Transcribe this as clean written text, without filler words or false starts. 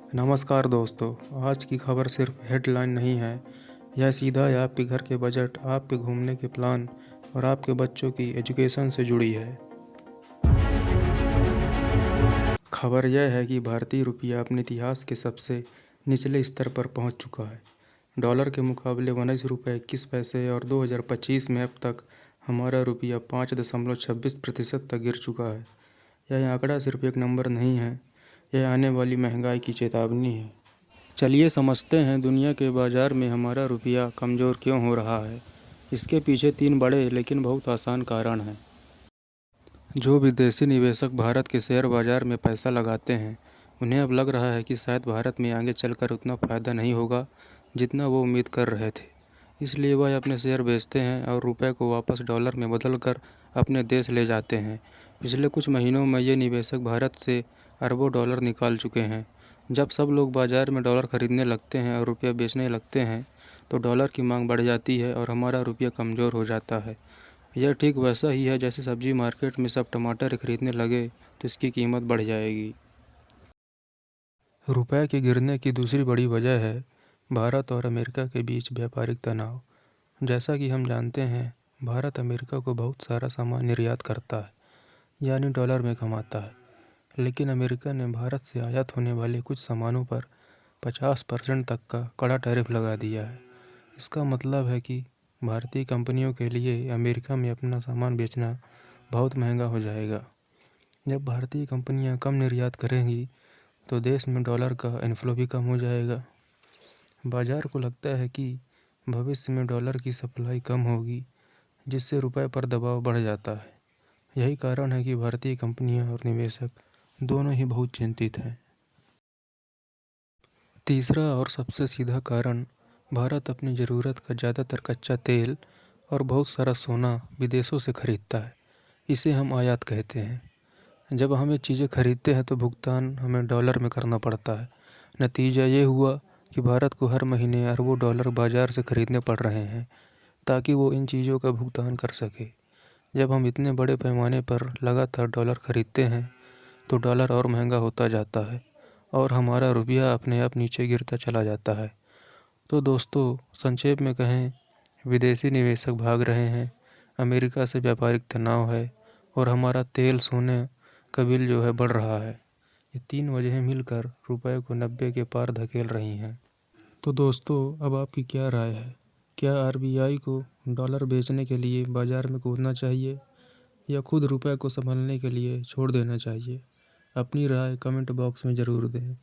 नमस्कार दोस्तों। आज की खबर सिर्फ हेडलाइन नहीं है। यह सीधा है आपके घर के बजट, आपके घूमने के प्लान और आपके बच्चों की एजुकेशन से जुड़ी है। खबर यह है कि भारतीय रुपया अपने इतिहास के सबसे निचले स्तर पर पहुंच चुका है। डॉलर के मुकाबले 19 रुपये 21 पैसे और 2025 में अब तक हमारा रुपया 5.26% तक गिर चुका है। यह आंकड़ा सिर्फ एक नंबर नहीं है, यह आने वाली महंगाई की चेतावनी है। चलिए समझते हैं दुनिया के बाज़ार में हमारा रुपया कमज़ोर क्यों हो रहा है। इसके पीछे 3 बड़े लेकिन बहुत आसान कारण हैं। जो विदेशी निवेशक भारत के शेयर बाज़ार में पैसा लगाते हैं, उन्हें अब लग रहा है कि शायद भारत में आगे चलकर उतना फ़ायदा नहीं होगा जितना वो उम्मीद कर रहे थे। इसलिए वह अपने शेयर बेचते हैं और रुपए को वापस डॉलर में बदलकर अपने देश ले जाते हैं। पिछले कुछ महीनों में ये निवेशक भारत से अरबों डॉलर निकाल चुके हैं। जब सब लोग बाज़ार में डॉलर खरीदने लगते हैं और रुपया बेचने लगते हैं, तो डॉलर की मांग बढ़ जाती है और हमारा रुपया कमज़ोर हो जाता है। यह ठीक वैसा ही है जैसे सब्जी मार्केट में सब टमाटर खरीदने लगे तो इसकी कीमत बढ़ जाएगी। रुपए के गिरने की दूसरी बड़ी वजह है भारत और अमेरिका के बीच व्यापारिक तनाव। जैसा कि हम जानते हैं, भारत अमेरिका को बहुत सारा सामान निर्यात करता है, यानी डॉलर में कमाता है। लेकिन अमेरिका ने भारत से आयात होने वाले कुछ सामानों पर 50% तक का कड़ा टैरिफ लगा दिया है। इसका मतलब है कि भारतीय कंपनियों के लिए अमेरिका में अपना सामान बेचना बहुत महंगा हो जाएगा। जब भारतीय कंपनियां कम निर्यात करेंगी, तो देश में डॉलर का इन्फ्लो भी कम हो जाएगा। बाजार को लगता है कि भविष्य में डॉलर की सप्लाई कम होगी, जिससे रुपए पर दबाव बढ़ जाता है। यही कारण है कि भारतीय कंपनियां और निवेशक दोनों ही बहुत चिंतित हैं। तीसरा और सबसे सीधा कारण, भारत अपनी ज़रूरत का ज़्यादातर कच्चा तेल और बहुत सारा सोना विदेशों से खरीदता है। इसे हम आयात कहते हैं। जब हम ये चीज़ें खरीदते हैं तो भुगतान हमें डॉलर में करना पड़ता है। नतीजा ये हुआ कि भारत को हर महीने अरबों डॉलर बाज़ार से खरीदने पड़ रहे हैं, ताकि वो इन चीज़ों का भुगतान कर सके। जब हम इतने बड़े पैमाने पर लगातार डॉलर खरीदते हैं, तो डॉलर और महंगा होता जाता है और हमारा रुपया अपने आप नीचे गिरता चला जाता है। तो दोस्तों, संक्षेप में कहें, विदेशी निवेशक भाग रहे हैं, अमेरिका से व्यापारिक तनाव है और हमारा तेल सोने का बिल जो है बढ़ रहा है। ये 3 वजहें मिलकर रुपए को 90 के पार धकेल रही हैं। तो दोस्तों, अब आपकी क्या राय है? क्या आरबीआई को डॉलर बेचने के लिए बाज़ार में कूदना चाहिए या खुद रुपए को संभालने के लिए छोड़ देना चाहिए? अपनी राय कमेंट बॉक्स में ज़रूर दें।